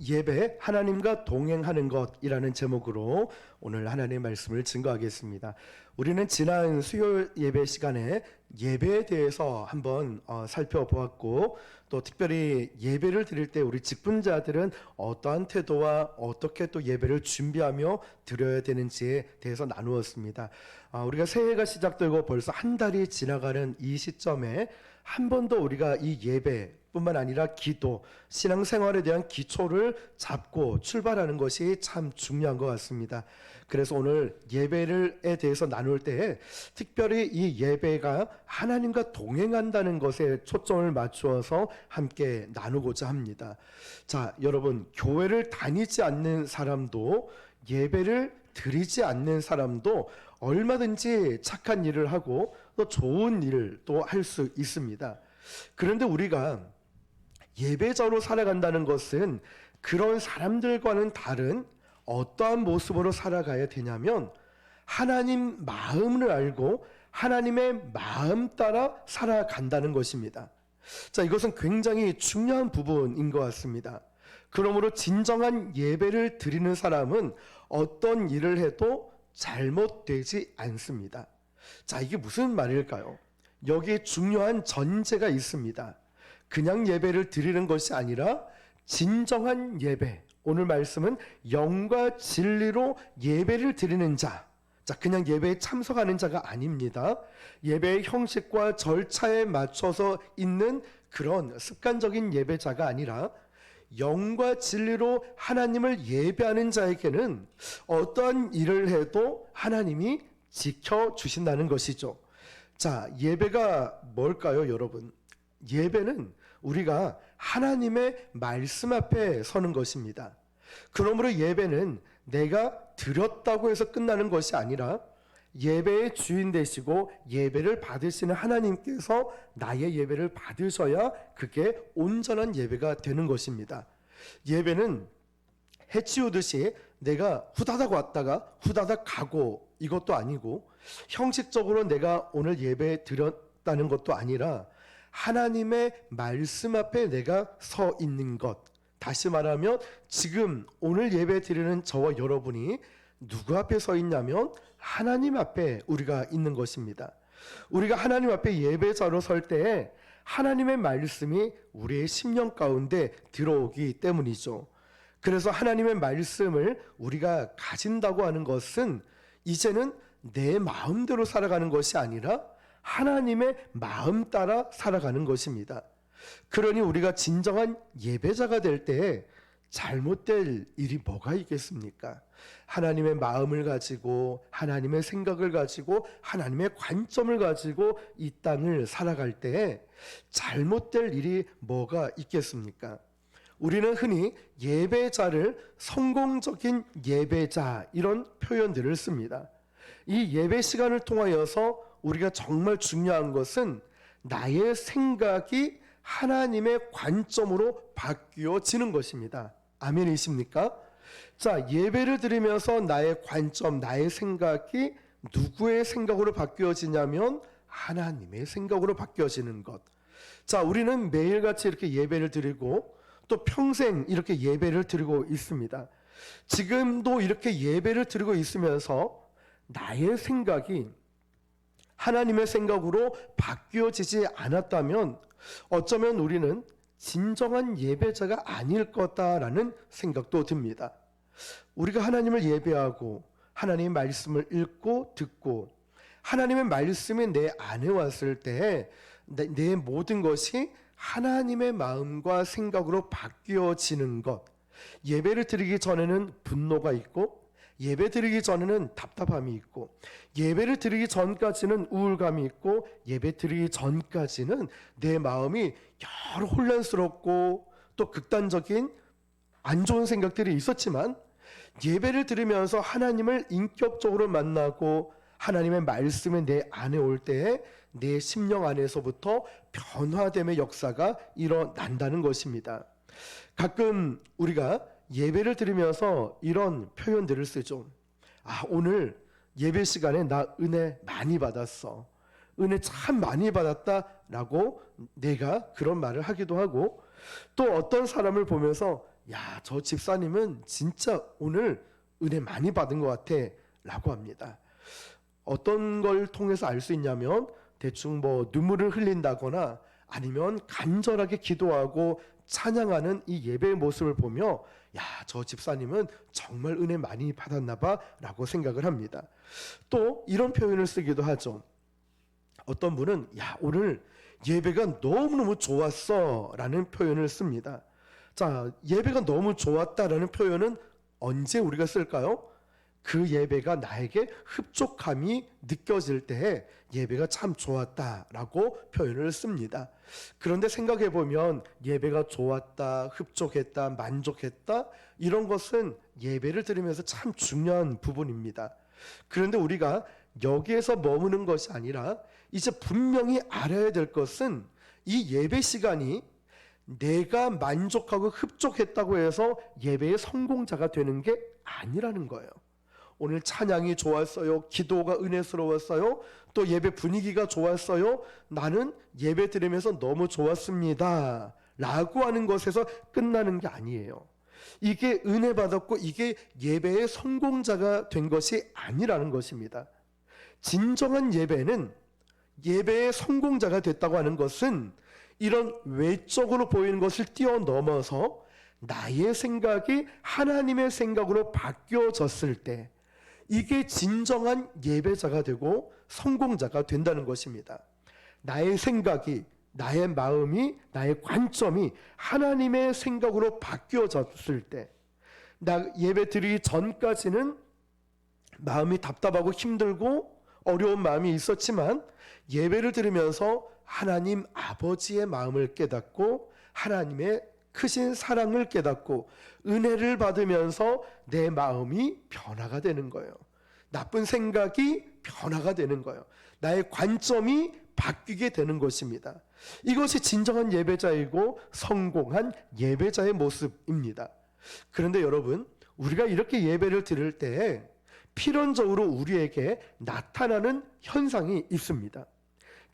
예배, 하나님과 동행하는 것이라는 제목으로 오늘 하나님의 말씀을 증거하겠습니다. 우리는 지난 수요일 예배 시간에 예배에 대해서 한번 살펴보았고, 또 특별히 예배를 드릴 때 우리 직분자들은 어떠한 태도와 어떻게 또 예배를 준비하며 드려야 되는지에 대해서 나누었습니다. 우리가 새해가 시작되고 벌써 한 달이 지나가는 이 시점에 한 번 더 우리가 이 예배 뿐만 아니라 기도, 신앙생활에 대한 기초를 잡고 출발하는 것이 참 중요한 것 같습니다. 그래서 오늘 예배에 대해서 나눌 때 특별히 이 예배가 하나님과 동행한다는 것에 초점을 맞추어서 함께 나누고자 합니다. 자, 여러분, 교회를 다니지 않는 사람도 예배를 드리지 않는 사람도 얼마든지 착한 일을 하고 또 좋은 일을 또 할 수 있습니다. 그런데 우리가 예배자로 살아간다는 것은 그런 사람들과는 다른 어떠한 모습으로 살아가야 되냐면 하나님 마음을 알고 하나님의 마음 따라 살아간다는 것입니다. 자, 이것은 굉장히 중요한 부분인 것 같습니다. 그러므로 진정한 예배를 드리는 사람은 어떤 일을 해도 잘못되지 않습니다. 자, 이게 무슨 말일까요? 여기에 중요한 전제가 있습니다. 그냥 예배를 드리는 것이 아니라 진정한 예배, 오늘 말씀은 영과 진리로 예배를 드리는 자, 그냥 예배에 참석하는 자가 아닙니다. 예배의 형식과 절차에 맞춰서 있는 그런 습관적인 예배자가 아니라 영과 진리로 하나님을 예배하는 자에게는 어떠한 일을 해도 하나님이 지켜주신다는 것이죠. 자, 예배가 뭘까요, 여러분? 예배는 우리가 하나님의 말씀 앞에 서는 것입니다. 그러므로 예배는 내가 드렸다고 해서 끝나는 것이 아니라 예배의 주인 되시고 예배를 받으시는 하나님께서 나의 예배를 받으셔야 그게 온전한 예배가 되는 것입니다. 예배는 해치우듯이 내가 후다닥 왔다가 후다닥 가고 이것도 아니고, 형식적으로 내가 오늘 예배 드렸다는 것도 아니라 하나님의 말씀 앞에 내가 서 있는 것. 다시 말하면 지금 오늘 예배 드리는 저와 여러분이 누구 앞에 서 있냐면 하나님 앞에 우리가 있는 것입니다. 우리가 하나님 앞에 예배자로 설 때에 하나님의 말씀이 우리의 심령 가운데 들어오기 때문이죠. 그래서 하나님의 말씀을 우리가 가진다고 하는 것은 이제는 내 마음대로 살아가는 것이 아니라 하나님의 마음 따라 살아가는 것입니다. 그러니 우리가 진정한 예배자가 될 때 잘못될 일이 뭐가 있겠습니까? 하나님의 마음을 가지고 하나님의 생각을 가지고 하나님의 관점을 가지고 이 땅을 살아갈 때 잘못될 일이 뭐가 있겠습니까? 우리는 흔히 예배자를 성공적인 예배자 이런 표현들을 씁니다. 이 예배 시간을 통하여서 우리가 정말 중요한 것은 나의 생각이 하나님의 관점으로 바뀌어지는 것입니다. 아멘이십니까? 자, 예배를 드리면서 나의 관점, 나의 생각이 누구의 생각으로 바뀌어지냐면 하나님의 생각으로 바뀌어지는 것. 자, 우리는 매일같이 이렇게 예배를 드리고 또 평생 이렇게 예배를 드리고 있습니다. 지금도 이렇게 예배를 드리고 있으면서 나의 생각이 하나님의 생각으로 바뀌어지지 않았다면 어쩌면 우리는 진정한 예배자가 아닐 거다라는 생각도 듭니다. 우리가 하나님을 예배하고 하나님의 말씀을 읽고 듣고 하나님의 말씀이 내 안에 왔을 때 내 모든 것이 하나님의 마음과 생각으로 바뀌어지는 것. 예배를 드리기 전에는 분노가 있고 예배 드리기 전에는 답답함이 있고 예배를 드리기 전까지는 우울감이 있고 예배 드리기 전까지는 내 마음이 여러 혼란스럽고 또 극단적인 안 좋은 생각들이 있었지만 예배를 드리면서 하나님을 인격적으로 만나고 하나님의 말씀이 내 안에 올 때에 내 심령 안에서부터 변화됨의 역사가 일어난다는 것입니다. 가끔 우리가 예배를 드리면서 이런 표현들을 쓰죠. 오늘 예배 시간에 나 은혜 많이 받았어. 은혜 참 많이 받았다라고 내가 그런 말을 하기도 하고, 또 어떤 사람을 보면서 야, 저 집사님은 진짜 오늘 은혜 많이 받은 것 같아 라고 합니다. 어떤 걸 통해서 알 수 있냐면 대충 뭐 눈물을 흘린다거나 아니면 간절하게 기도하고 찬양하는 이 예배의 모습을 보며 야, 저 집사님은 정말 은혜 많이 받았나 봐 라고 생각을 합니다. 또 이런 표현을 쓰기도 하죠. 어떤 분은 야, 오늘 예배가 너무너무 좋았어 라는 표현을 씁니다. 자, 예배가 너무 좋았다라는 표현은 언제 우리가 쓸까요? 그 예배가 나에게 흡족함이 느껴질 때에 예배가 참 좋았다라고 표현을 씁니다. 그런데 생각해 보면 예배가 좋았다, 흡족했다, 만족했다 이런 것은 예배를 드리면서 참 중요한 부분입니다. 그런데 우리가 여기에서 머무는 것이 아니라 이제 분명히 알아야 될 것은 이 예배 시간이 내가 만족하고 흡족했다고 해서 예배의 성공자가 되는 게 아니라는 거예요. 오늘 찬양이 좋았어요. 기도가 은혜스러웠어요. 또 예배 분위기가 좋았어요. 나는 예배 드리면서 너무 좋았습니다 라고 하는 것에서 끝나는 게 아니에요. 이게 은혜 받았고 이게 예배의 성공자가 된 것이 아니라는 것입니다. 진정한 예배는 예배의 성공자가 됐다고 하는 것은 이런 외적으로 보이는 것을 뛰어넘어서 나의 생각이 하나님의 생각으로 바뀌어졌을 때 이게 진정한 예배자가 되고 성공자가 된다는 것입니다. 나의 생각이, 나의 마음이, 나의 관점이 하나님의 생각으로 바뀌어졌을 때, 나 예배 드리기 전까지는 마음이 답답하고 힘들고 어려운 마음이 있었지만 예배를 드리면서 하나님 아버지의 마음을 깨닫고 하나님의 크신 사랑을 깨닫고 은혜를 받으면서 내 마음이 변화가 되는 거예요. 나쁜 생각이 변화가 되는 거예요. 나의 관점이 바뀌게 되는 것입니다. 이것이 진정한 예배자이고 성공한 예배자의 모습입니다. 그런데 여러분, 우리가 이렇게 예배를 드릴 때 필연적으로 우리에게 나타나는 현상이 있습니다.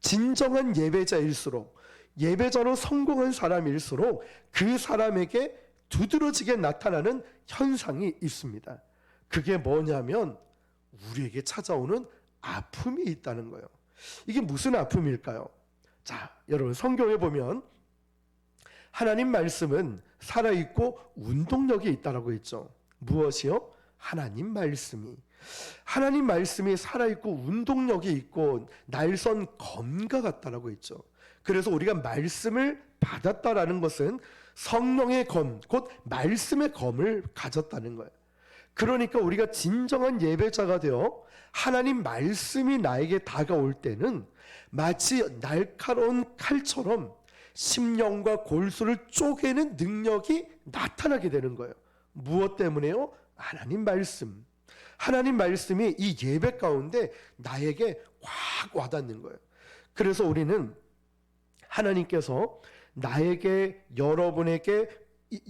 진정한 예배자일수록, 예배자로 성공한 사람일수록 그 사람에게 두드러지게 나타나는 현상이 있습니다. 그게 뭐냐면 우리에게 찾아오는 아픔이 있다는 거예요. 이게 무슨 아픔일까요? 자, 여러분 성경에 보면 하나님 말씀은 살아있고 운동력이 있다라고 했죠. 무엇이요? 하나님 말씀이. 하나님 말씀이 살아있고 운동력이 있고 날선 검과 같다라고 했죠. 그래서 우리가 말씀을 받았다라는 것은 성령의 검, 곧 말씀의 검을 가졌다는 거예요. 그러니까 우리가 진정한 예배자가 되어 하나님 말씀이 나에게 다가올 때는 마치 날카로운 칼처럼 심령과 골수를 쪼개는 능력이 나타나게 되는 거예요. 무엇 때문에요? 하나님 말씀. 하나님 말씀이 이 예배 가운데 나에게 확 와닿는 거예요. 그래서 우리는 하나님께서 나에게, 여러분에게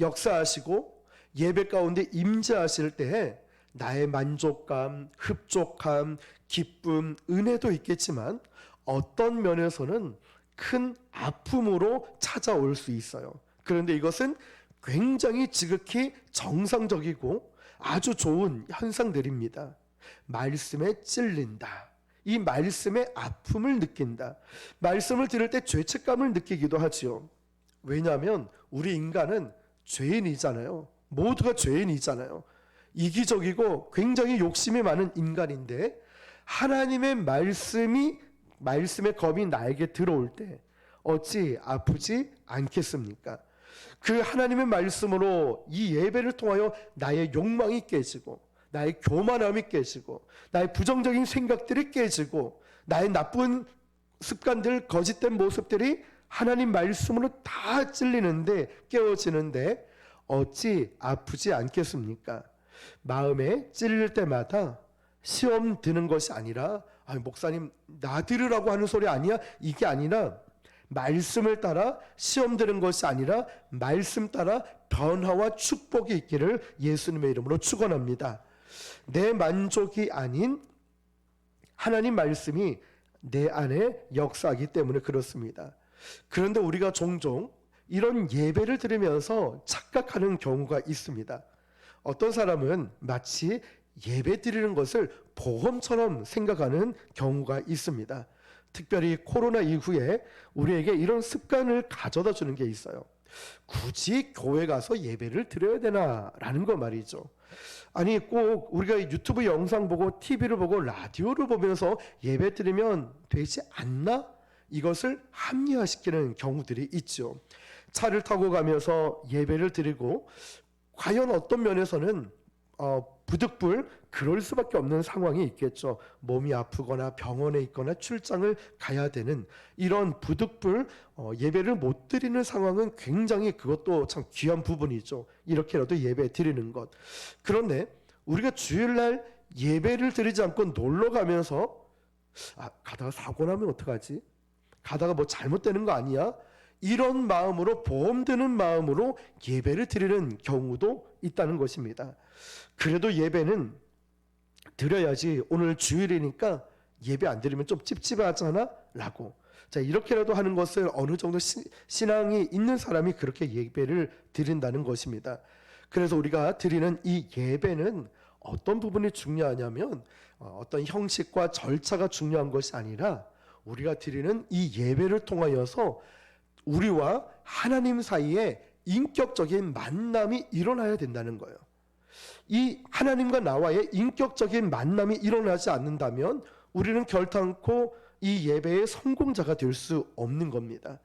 역사하시고 예배 가운데 임재하실 때 나의 만족감, 흡족함, 기쁨, 은혜도 있겠지만 어떤 면에서는 큰 아픔으로 찾아올 수 있어요. 그런데 이것은 굉장히 지극히 정상적이고 아주 좋은 현상들입니다. 말씀에 찔린다. 이 말씀의 아픔을 느낀다. 말씀을 들을 때 죄책감을 느끼기도 하지요. 왜냐하면 우리 인간은 죄인이잖아요. 모두가 죄인이잖아요. 이기적이고 굉장히 욕심이 많은 인간인데 하나님의 말씀의 검이 나에게 들어올 때 어찌 아프지 않겠습니까? 그 하나님의 말씀으로 이 예배를 통하여 나의 욕망이 깨지고 나의 교만함이 깨지고 나의 부정적인 생각들이 깨지고 나의 나쁜 습관들, 거짓된 모습들이 하나님 말씀으로 다 찔리는데, 깨어지는데 어찌 아프지 않겠습니까? 마음에 찔릴 때마다 시험 드는 것이 아니라 목사님 나 들으라고 하는 소리 아니야? 이게 아니라 말씀을 따라 시험 드는 것이 아니라 말씀 따라 변화와 축복이 있기를 예수님의 이름으로 축원합니다. 내 만족이 아닌 하나님 말씀이 내 안에 역사하기 때문에 그렇습니다. 그런데 우리가 종종 이런 예배를 드리면서 착각하는 경우가 있습니다. 어떤 사람은 마치 예배 드리는 것을 보험처럼 생각하는 경우가 있습니다. 특별히 코로나 이후에 우리에게 이런 습관을 가져다 주는 게 있어요. 굳이 교회 가서 예배를 드려야 되나라는 거 말이죠. 아니 꼭 우리가 유튜브 영상 보고 TV를 보고 라디오를 보면서 예배 드리면 되지 않나? 이것을 합리화시키는 경우들이 있죠. 차를 타고 가면서 예배를 드리고 과연 어떤 면에서는 부득불 그럴 수밖에 없는 상황이 있겠죠. 몸이 아프거나 병원에 있거나 출장을 가야 되는 이런 부득불 예배를 못 드리는 상황은 굉장히 그것도 참 귀한 부분이죠. 이렇게라도 예배 드리는 것. 그런데 우리가 주일날 예배를 드리지 않고 놀러 가면서 가다가 사고 나면 어떡하지? 가다가 뭐 잘못되는 거 아니야? 이런 마음으로 보험 드는 마음으로 예배를 드리는 경우도 있다는 것입니다. 그래도 예배는 드려야지. 오늘 주일이니까 예배 안 드리면 좀 찝찝하잖아 라고. 자, 이렇게라도 하는 것을 어느 정도 신앙이 있는 사람이 그렇게 예배를 드린다는 것입니다. 그래서 우리가 드리는 이 예배는 어떤 부분이 중요하냐면 어떤 형식과 절차가 중요한 것이 아니라 우리가 드리는 이 예배를 통하여서 우리와 하나님 사이에 인격적인 만남이 일어나야 된다는 거예요. 이 하나님과 나와의 인격적인 만남이 일어나지 않는다면 우리는 결단코 이 예배의 성공자가 될 수 없는 겁니다.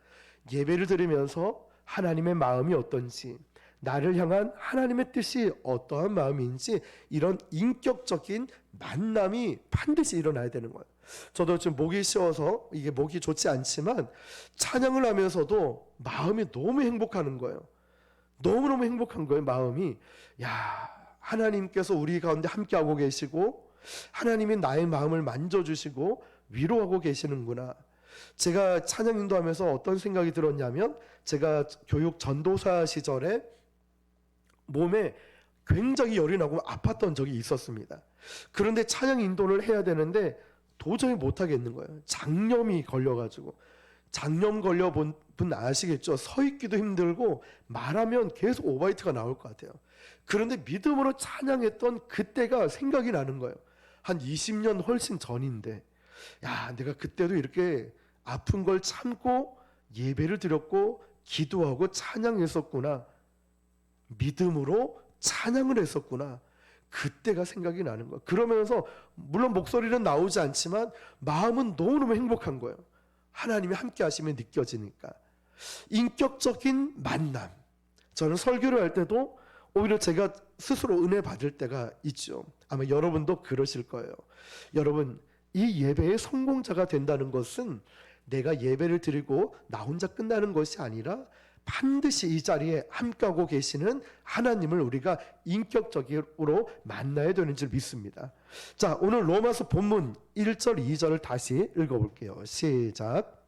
예배를 드리면서 하나님의 마음이 어떤지, 나를 향한 하나님의 뜻이 어떠한 마음인지 이런 인격적인 만남이 반드시 일어나야 되는 거예요. 저도 지금 목이 쉬어서 이게 목이 좋지 않지만 찬양을 하면서도 마음이 너무 행복하는 거예요. 너무너무 행복한 거예요. 마음이 하나님께서 우리 가운데 함께하고 계시고 하나님이 나의 마음을 만져주시고 위로하고 계시는구나. 제가 찬양 인도하면서 어떤 생각이 들었냐면 제가 교육 전도사 시절에 몸에 굉장히 열이 나고 아팠던 적이 있었습니다. 그런데 찬양 인도를 해야 되는데 도저히 못하겠는 거예요. 장염이 걸려가지고. 장염 걸려본 분 아시겠죠? 서 있기도 힘들고 말하면 계속 오바이트가 나올 것 같아요. 그런데 믿음으로 찬양했던 그때가 생각이 나는 거예요. 한 20년 훨씬 전인데 내가 그때도 이렇게 아픈 걸 참고 예배를 드렸고 기도하고 찬양했었구나. 믿음으로 찬양을 했었구나. 그때가 생각이 나는 거예요. 그러면서 물론 목소리는 나오지 않지만 마음은 너무너무 행복한 거예요. 하나님이 함께 하시면 느껴지니까. 인격적인 만남. 저는 설교를 할 때도 오히려 제가 스스로 은혜 받을 때가 있죠. 아마 여러분도 그러실 거예요. 여러분, 이 예배의 성공자가 된다는 것은 내가 예배를 드리고 나 혼자 끝나는 것이 아니라 반드시 이 자리에 함께하고 계시는 하나님을 우리가 인격적으로 만나야 되는 줄 믿습니다. 자, 오늘 로마서 본문 1절 2절을 다시 읽어볼게요. 시작.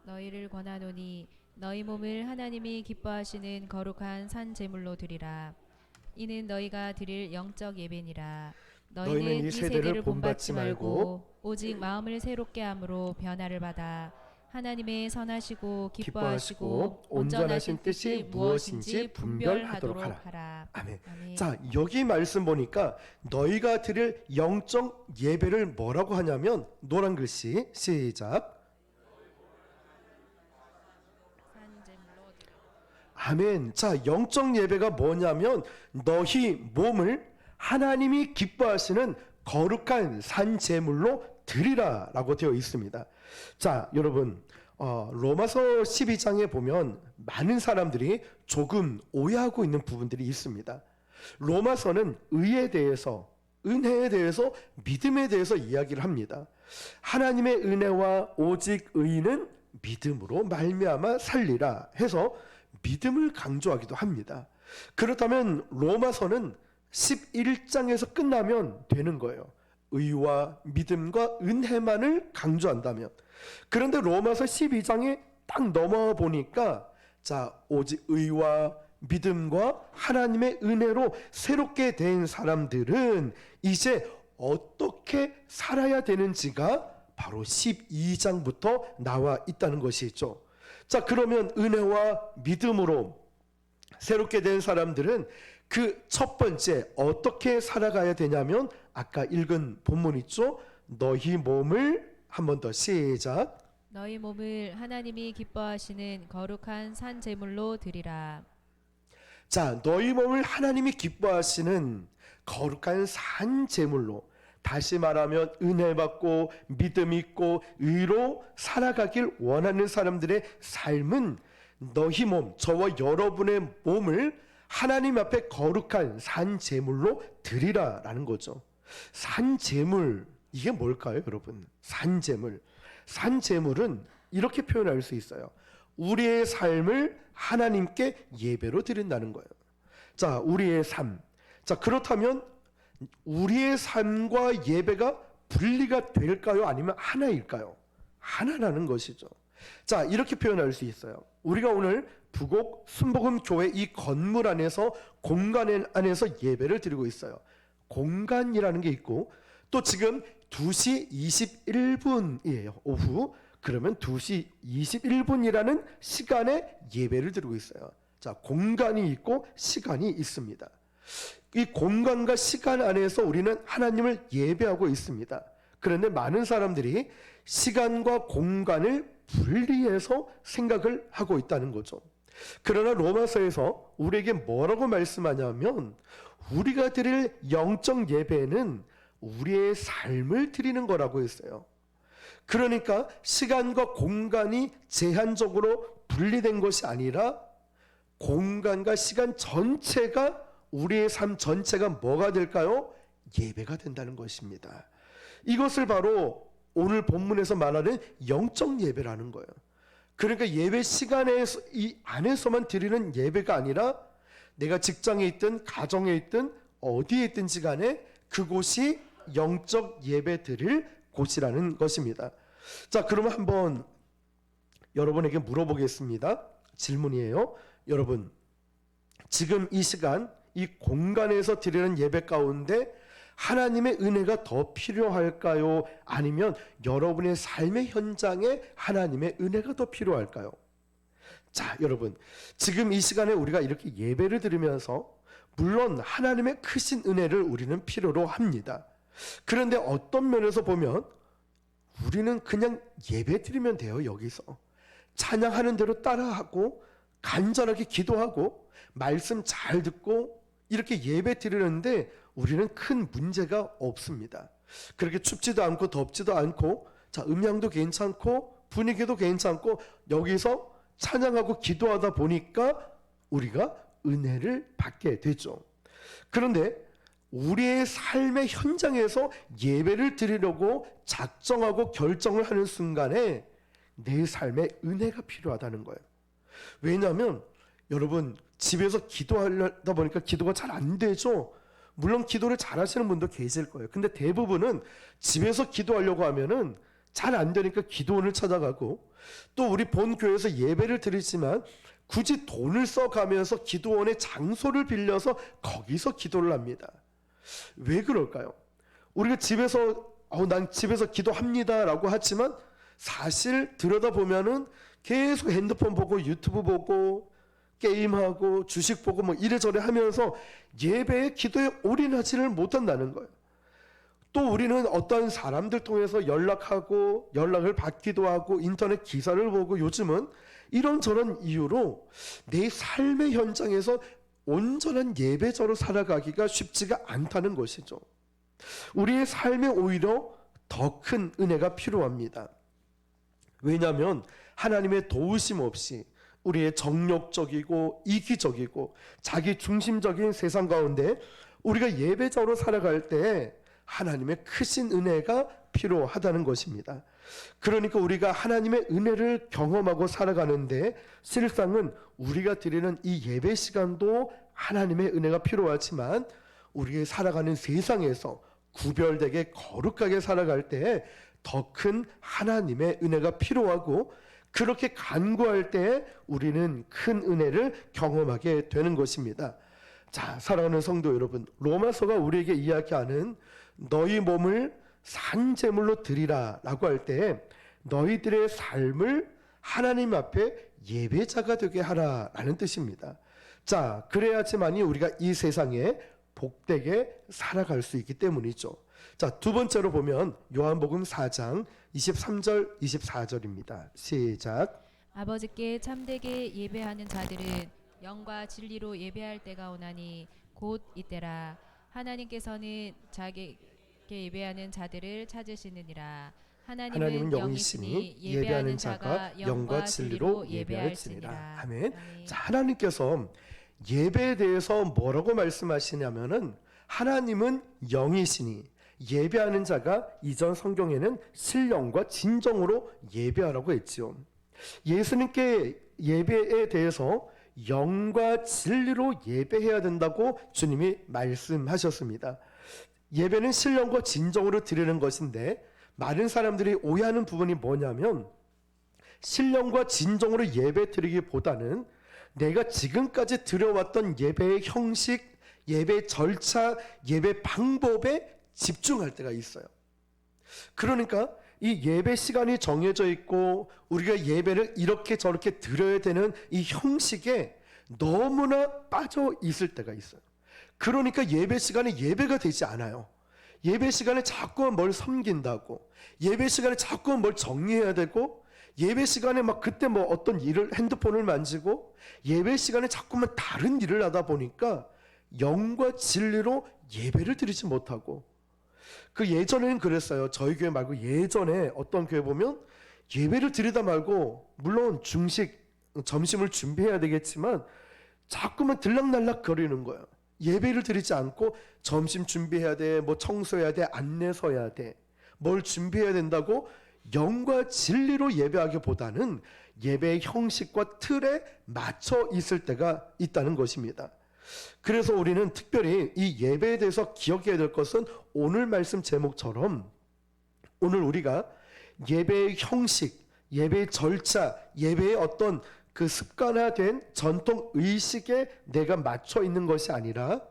너희를 권하노니 너희 몸을 하나님이 기뻐하시는 거룩한 산 제물로 드리라. 이는 너희가 드릴 영적 예배니라. 너희는 이 세대를 본받지 말고 오직 마음을 새롭게 함으로 변화를 받아 하나님의 선하시고 기뻐하시고 온전하신 뜻이 무엇인지 분별하도록 하라. 아멘. 자, 여기 말씀 보니까 너희가 드릴 영적 예배를 뭐라고 하냐면 노란 글씨 시작. 아멘. 자, 영적 예배가 뭐냐면 너희 몸을 하나님이 기뻐하시는 거룩한 산 제물로 드리라 라고 되어 있습니다. 자, 여러분, 로마서 12장에 보면 많은 사람들이 조금 오해하고 있는 부분들이 있습니다. 로마서는 의에 대해서, 은혜에 대해서, 믿음에 대해서 이야기를 합니다. 하나님의 은혜와 오직 의는 믿음으로 말미암아 살리라 해서 믿음을 강조하기도 합니다. 그렇다면 로마서는 11장에서 끝나면 되는 거예요. 의와 믿음과 은혜만을 강조한다면. 그런데 로마서 12장에 딱 넘어와 보니까 오직 의와 믿음과 하나님의 은혜로 새롭게 된 사람들은 이제 어떻게 살아야 되는지가 바로 12장부터 나와 있다는 것이죠. 자, 그러면 은혜와 믿음으로 새롭게 된 사람들은 그 첫 번째 어떻게 살아가야 되냐면 아까 읽은 본문 있죠? 너희 몸을 한 번 더 시작. 너희 몸을 하나님이 기뻐하시는 거룩한 산 제물로 드리라. 자, 너희 몸을 하나님이 기뻐하시는 거룩한 산 제물로, 다시 말하면 은혜 받고 믿음 있고 의로 살아가길 원하는 사람들의 삶은 너희 몸, 저와 여러분의 몸을 하나님 앞에 거룩한 산 제물로 드리라라는 거죠. 산 제물, 이게 뭘까요, 여러분? 산 제물. 산 제물은 이렇게 표현할 수 있어요. 우리의 삶을 하나님께 예배로 드린다는 거예요. 자, 우리의 삶. 자, 그렇다면 우리의 삶과 예배가 분리가 될까요? 아니면 하나일까요? 하나라는 것이죠. 자, 이렇게 표현할 수 있어요. 우리가 오늘 부곡 순복음 교회 이 건물 안에서 공간 안에서 예배를 드리고 있어요. 공간이라는 게 있고 또 지금 2시 21분이에요. 오후. 그러면 2시 21분이라는 시간에 예배를 드리고 있어요. 자, 공간이 있고 시간이 있습니다. 이 공간과 시간 안에서 우리는 하나님을 예배하고 있습니다. 그런데 많은 사람들이 시간과 공간을 분리해서 생각을 하고 있다는 거죠. 그러나 로마서에서 우리에게 뭐라고 말씀하냐면 우리가 드릴 영적 예배는 우리의 삶을 드리는 거라고 했어요. 그러니까 시간과 공간이 제한적으로 분리된 것이 아니라 공간과 시간 전체가 우리의 삶 전체가 뭐가 될까요? 예배가 된다는 것입니다. 이것을 바로 오늘 본문에서 말하는 영적 예배라는 거예요. 그러니까 예배 시간에서 이 안에서만 드리는 예배가 아니라 내가 직장에 있든 가정에 있든 어디에 있든지 간에 그곳이 영적 예배 드릴 곳이라는 것입니다. 자, 그러면 한번 여러분에게 물어보겠습니다. 질문이에요. 여러분, 지금 이 시간 이 공간에서 드리는 예배 가운데 하나님의 은혜가 더 필요할까요? 아니면 여러분의 삶의 현장에 하나님의 은혜가 더 필요할까요? 자, 여러분, 지금 이 시간에 우리가 이렇게 예배를 드리면서 물론 하나님의 크신 은혜를 우리는 필요로 합니다. 그런데 어떤 면에서 보면 우리는 그냥 예배 드리면 돼요. 여기서 찬양하는 대로 따라하고 간절하게 기도하고 말씀 잘 듣고 이렇게 예배 드리는데 우리는 큰 문제가 없습니다. 그렇게 춥지도 않고 덥지도 않고, 자, 음향도 괜찮고 분위기도 괜찮고 여기서 찬양하고 기도하다 보니까 우리가 은혜를 받게 되죠. 그런데 우리의 삶의 현장에서 예배를 드리려고 작정하고 결정을 하는 순간에 내 삶에 은혜가 필요하다는 거예요. 왜냐하면 여러분, 집에서 기도하려다 보니까 기도가 잘 안 되죠. 물론 기도를 잘 하시는 분도 계실 거예요. 근데 대부분은 집에서 기도하려고 하면은 잘 안 되니까 기도원을 찾아가고, 또 우리 본 교회에서 예배를 드리지만 굳이 돈을 써가면서 기도원의 장소를 빌려서 거기서 기도를 합니다. 왜 그럴까요? 우리가 집에서 난 집에서 기도합니다 라고 하지만 사실 들여다보면은 계속 핸드폰 보고 유튜브 보고 게임하고 주식 보고 뭐 이래저래 하면서 예배에 기도에 올인하지를 못한다는 거예요. 또 우리는 어떤 사람들 통해서 연락하고 연락을 받기도 하고 인터넷 기사를 보고 요즘은 이런저런 이유로 내 삶의 현장에서 온전한 예배자로 살아가기가 쉽지가 않다는 것이죠. 우리의 삶에 오히려 더 큰 은혜가 필요합니다. 왜냐하면 하나님의 도우심 없이 우리의 정욕적이고 이기적이고 자기 중심적인 세상 가운데 우리가 예배자로 살아갈 때 하나님의 크신 은혜가 필요하다는 것입니다. 그러니까 우리가 하나님의 은혜를 경험하고 살아가는데 실상은 우리가 드리는 이 예배 시간도 하나님의 은혜가 필요하지만 우리의 살아가는 세상에서 구별되게 거룩하게 살아갈 때 더 큰 하나님의 은혜가 필요하고, 그렇게 간구할 때 우리는 큰 은혜를 경험하게 되는 것입니다. 자, 사랑하는 성도 여러분, 로마서가 우리에게 이야기하는 너희 몸을 산 제물로 드리라라고 할 때 너희들의 삶을 하나님 앞에 예배자가 되게 하라라는 뜻입니다. 자, 그래야지만이 우리가 이 세상에 복되게 살아갈 수 있기 때문이죠. 자, 두 번째로 보면 요한복음 4장 23절 24절입니다. 시작. 아버지께 참되게 예배하는 자들은 영과 진리로 예배할 때가 오나니 곧 이때라. 하나님께서는 자기께 예배하는 자들을 찾으시느니라. 하나님은 영이시니 예배하는 자가 영과 진리로 예배할지니라. 아멘. 자, 하나님께서 예배에 대해서 뭐라고 말씀하시냐면은 하나님은 영이시니 예배하는 자가 이전 성경에는 신령과 진정으로 예배하라고 했지요. 예수님께 예배에 대해서 영과 진리로 예배해야 된다고 주님이 말씀하셨습니다. 예배는 신령과 진정으로 드리는 것인데 많은 사람들이 오해하는 부분이 뭐냐면 신령과 진정으로 예배 드리기보다는 내가 지금까지 드려왔던 예배의 형식, 예배 절차, 예배 방법에 집중할 때가 있어요. 그러니까 이 예배 시간이 정해져 있고 우리가 예배를 이렇게 저렇게 드려야 되는 이 형식에 너무나 빠져 있을 때가 있어요. 그러니까 예배 시간에 예배가 되지 않아요. 예배 시간에 자꾸 뭘 섬긴다고, 예배 시간에 자꾸 뭘 정리해야 되고, 예배 시간에 막 그때 뭐 어떤 일을 핸드폰을 만지고, 예배 시간에 자꾸만 다른 일을 하다 보니까 영과 진리로 예배를 드리지 못하고, 그 예전에는 그랬어요. 저희 교회 말고 예전에 어떤 교회 보면 예배를 드리다 말고 물론 중식 점심을 준비해야 되겠지만 자꾸만 들락날락 거리는 거예요. 예배를 드리지 않고 점심 준비해야 돼, 뭐 청소해야 돼, 안내 서야 돼, 뭘 준비해야 된다고 영과 진리로 예배하기보다는 예배의 형식과 틀에 맞춰 있을 때가 있다는 것입니다. 그래서 우리는 특별히 이 예배에 대해서 기억해야 될 것은 오늘 말씀 제목처럼 오늘 우리가 예배의 형식, 예배의 절차, 예배의 어떤 그 습관화된 전통 의식에 내가 맞춰 있는 것이 아니라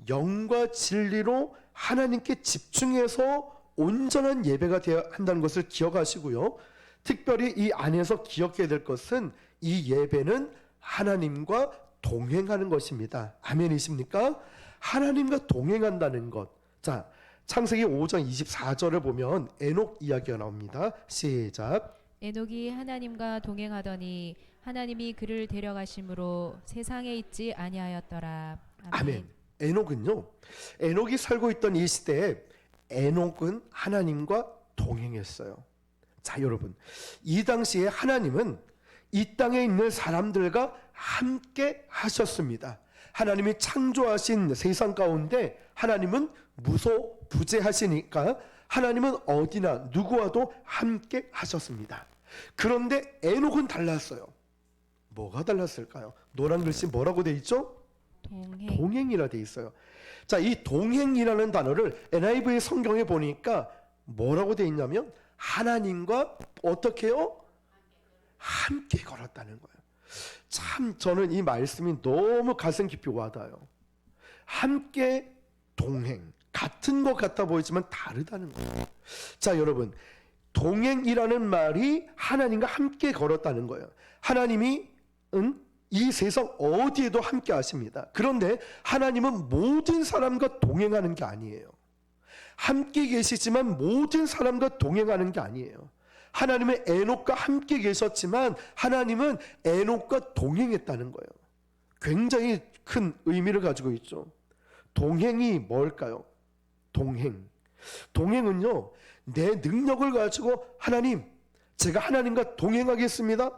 영과 진리로 하나님께 집중해서 온전한 예배가 되어야 한다는 것을 기억하시고요. 특별히 이 안에서 기억해야 될 것은 이 예배는 하나님과 동행하는 것입니다. 아멘이십니까? 하나님과 동행한다는 것. 자, 창세기 5장 24절을 보면 에녹 이야기가 나옵니다. 시작. 에녹이 하나님과 동행하더니 하나님이 그를 데려가심으로 세상에 있지 아니하였더라. 아멘. 에녹은요, 에녹이 살고 있던 이 시대에 에녹은 하나님과 동행했어요. 자, 여러분, 이 당시에 하나님은 이 땅에 있는 사람들과 함께 하셨습니다. 하나님이 창조하신 세상 가운데 하나님은 무소부재하시니까 하나님은 어디나 누구와도 함께 하셨습니다. 그런데 에녹은 달랐어요. 뭐가 달랐을까요? 노란 글씨 뭐라고 돼 있죠? 동행이라 돼 있어요. 자, 이 동행이라는 단어를 NIV 성경에 보니까 뭐라고 돼 있냐면 하나님과 어떻게 해요? 함께 걸었다는 거예요. 참 저는 이 말씀이 너무 가슴 깊이 와닿아요. 함께 동행, 같은 것 같아 보이지만 다르다는 거예요. 자, 여러분, 동행이라는 말이 하나님과 함께 걸었다는 거예요. 하나님이 이 세상 어디에도 함께 하십니다. 그런데 하나님은 모든 사람과 동행하는 게 아니에요. 함께 계시지만 모든 사람과 동행하는 게 아니에요. 하나님은 에녹과 함께 계셨지만 하나님은 에녹과 동행했다는 거예요. 굉장히 큰 의미를 가지고 있죠. 동행이 뭘까요? 동행은요, 내 능력을 가지고 하나님, 제가 하나님과 동행하겠습니다.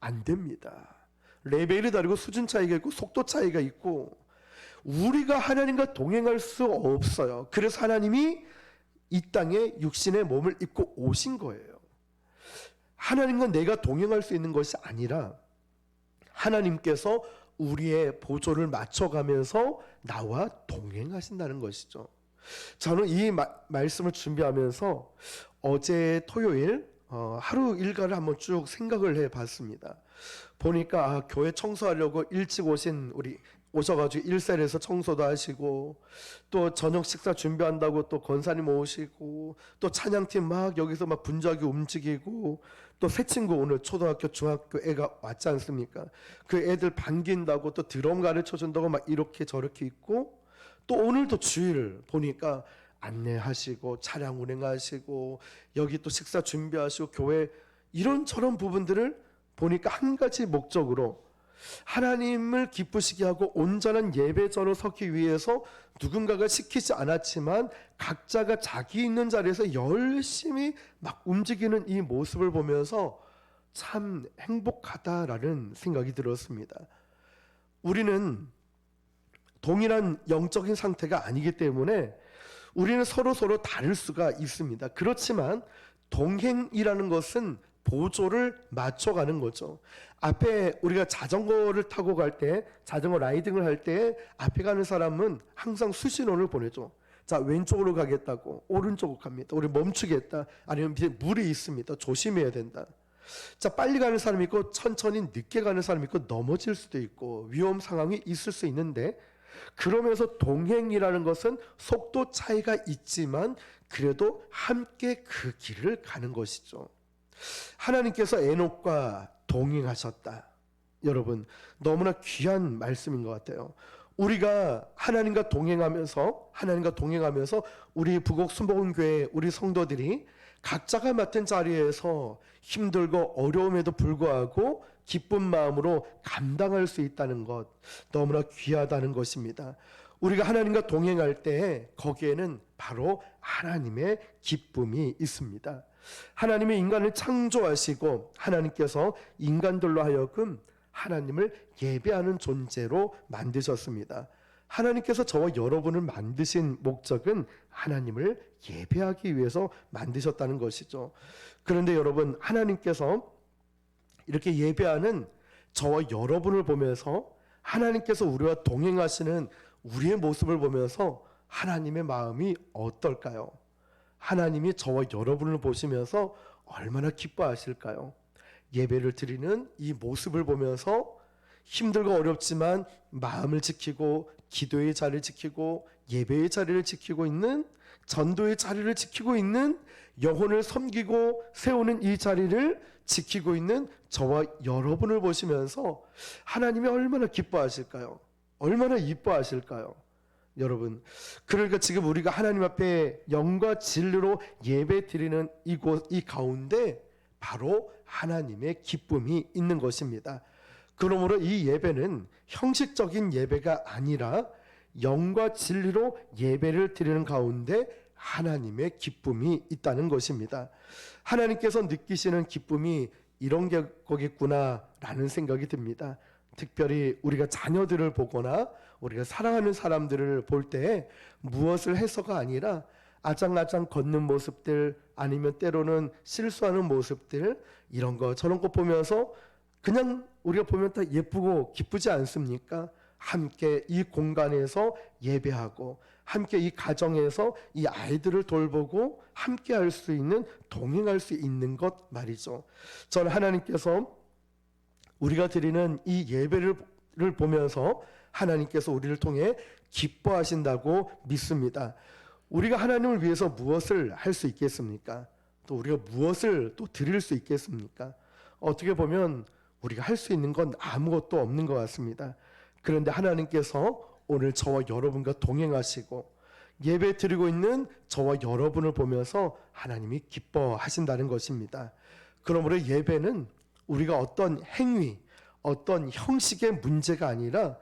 안 됩니다. 레벨이 다르고 수준 차이가 있고 속도 차이가 있고 우리가 하나님과 동행할 수 없어요. 그래서 하나님이 이 땅에 육신의 몸을 입고 오신 거예요. 하나님과 내가 동행할 수 있는 것이 아니라 하나님께서 우리의 보조를 맞춰가면서 나와 동행하신다는 것이죠. 저는 이 말씀을 준비하면서 어제 토요일 하루 일과를 한번 쭉 생각을 해봤습니다. 보니까 교회 청소하려고 일찍 오신 우리 오셔가지고 일셀에서 청소도 하시고 또 저녁 식사 준비한다고 또 권사님 오시고 또 찬양팀 막 여기서 막 분주하게 움직이고 또 새 친구 오늘 초등학교 중학교 애가 왔지 않습니까? 그 애들 반긴다고 또 드럼 가르쳐 준다고 막 이렇게 저렇게 있고 또 오늘도 주일 보니까 안내하시고 차량 운행하시고 여기 또 식사 준비하시고 교회 이런저런 부분들을 보니까 한 가지 목적으로 하나님을 기쁘시게 하고 온전한 예배자로 서기 위해서 누군가가 시키지 않았지만 각자가 자기 있는 자리에서 열심히 막 움직이는 이 모습을 보면서 참 행복하다라는 생각이 들었습니다. 우리는 동일한 영적인 상태가 아니기 때문에 우리는 서로 다를 수가 있습니다. 그렇지만 동행이라는 것은 보조를 맞춰가는 거죠. 앞에 우리가 자전거를 타고 갈 때, 자전거 라이딩을 할 때 앞에 가는 사람은 항상 수신호를 보내죠. 자, 왼쪽으로 가겠다고 오른쪽으로 갑니다. 우리 멈추겠다. 아니면 밑에 물이 있습니다. 조심해야 된다. 자, 빨리 가는 사람이 있고 천천히 늦게 가는 사람이 있고 넘어질 수도 있고 위험 상황이 있을 수 있는데 그러면서 동행이라는 것은 속도 차이가 있지만 그래도 함께 그 길을 가는 것이죠. 하나님께서 에녹과 동행하셨다. 여러분 너무나 귀한 말씀인 것 같아요. 우리가 하나님과 동행하면서 우리 부곡 순복음교회 우리 성도들이 각자가 맡은 자리에서 힘들고 어려움에도 불구하고 기쁜 마음으로 감당할 수 있다는 것 너무나 귀하다는 것입니다. 우리가 하나님과 동행할 때 거기에는 바로 하나님의 기쁨이 있습니다. 하나님이 인간을 창조하시고 하나님께서 인간들로 하여금 하나님을 예배하는 존재로 만드셨습니다. 하나님께서 저와 여러분을 만드신 목적은 하나님을 예배하기 위해서 만드셨다는 것이죠. 그런데 여러분 하나님께서 이렇게 예배하는 저와 여러분을 보면서 하나님께서 우리와 동행하시는 우리의 모습을 보면서 하나님의 마음이 어떨까요? 하나님이 저와 여러분을 보시면서 얼마나 기뻐하실까요? 예배를 드리는 이 모습을 보면서 힘들고 어렵지만 마음을 지키고 기도의 자리를 지키고 예배의 자리를 지키고 있는 전도의 자리를 지키고 있는 영혼을 섬기고 세우는 이 자리를 지키고 있는 저와 여러분을 보시면서 하나님이 얼마나 기뻐하실까요? 얼마나 이뻐하실까요? 여러분 그러니까 지금 우리가 하나님 앞에 영과 진리로 예배 드리는 이곳 이 가운데 바로 하나님의 기쁨이 있는 것입니다. 그러므로 이 예배는 형식적인 예배가 아니라 영과 진리로 예배를 드리는 가운데 하나님의 기쁨이 있다는 것입니다. 하나님께서 느끼시는 기쁨이 이런 게 거겠구나라는 생각이 듭니다. 특별히 우리가 자녀들을 보거나 우리가 사랑하는 사람들을 볼 때 무엇을 해서가 아니라 아장아장 걷는 모습들 아니면 때로는 실수하는 모습들 이런 거 저런 거 보면서 그냥 우리가 보면 다 예쁘고 기쁘지 않습니까? 함께 이 공간에서 예배하고 함께 이 가정에서 이 아이들을 돌보고 함께 할 수 있는 동행할 수 있는 것 말이죠. 저는 하나님께서 우리가 드리는 이 예배를 보면서 하나님께서 우리를 통해 기뻐하신다고 믿습니다. 우리가 하나님을 위해서 무엇을 할 수 있겠습니까? 또 우리가 무엇을 또 드릴 수 있겠습니까? 어떻게 보면 우리가 할 수 있는 건 아무것도 없는 것 같습니다. 그런데 하나님께서 오늘 저와 여러분과 동행하시고 예배 드리고 있는 저와 여러분을 보면서 하나님이 기뻐하신다는 것입니다. 그러므로 예배는 우리가 어떤 행위, 어떤 형식의 문제가 아니라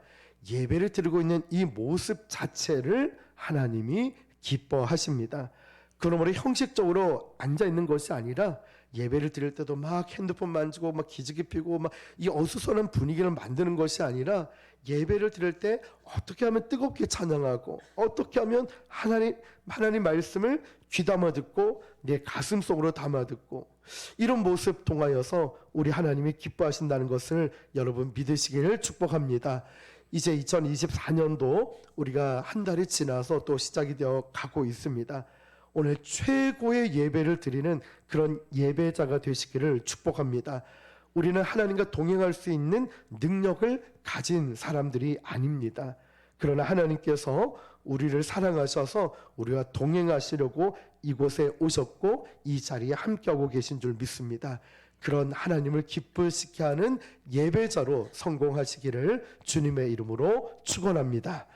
예배를 드리고 있는 이 모습 자체를 하나님이 기뻐하십니다. 그러므로 형식적으로 앉아 있는 것이 아니라 예배를 드릴 때도 막 핸드폰 만지고 막 기지개 피고 막 이 어수선한 분위기를 만드는 것이 아니라 예배를 드릴 때 어떻게 하면 뜨겁게 찬양하고 어떻게 하면 하나님 말씀을 귀담아 듣고 내 가슴 속으로 담아 듣고 이런 모습 통하여서 우리 하나님이 기뻐하신다는 것을 여러분 믿으시기를 축복합니다. 이제 2024년도 우리가 한 달이 지나서 또 시작이 되어 가고 있습니다. 오늘 최고의 예배를 드리는 그런 예배자가 되시기를 축복합니다. 우리는 하나님과 동행할 수 있는 능력을 가진 사람들이 아닙니다. 그러나 하나님께서 우리를 사랑하셔서 우리와 동행하시려고 이곳에 오셨고 이 자리에 함께하고 계신 줄 믿습니다. 그런 하나님을 기쁘시게 하는 예배자로 성공하시기를 주님의 이름으로 축원합니다.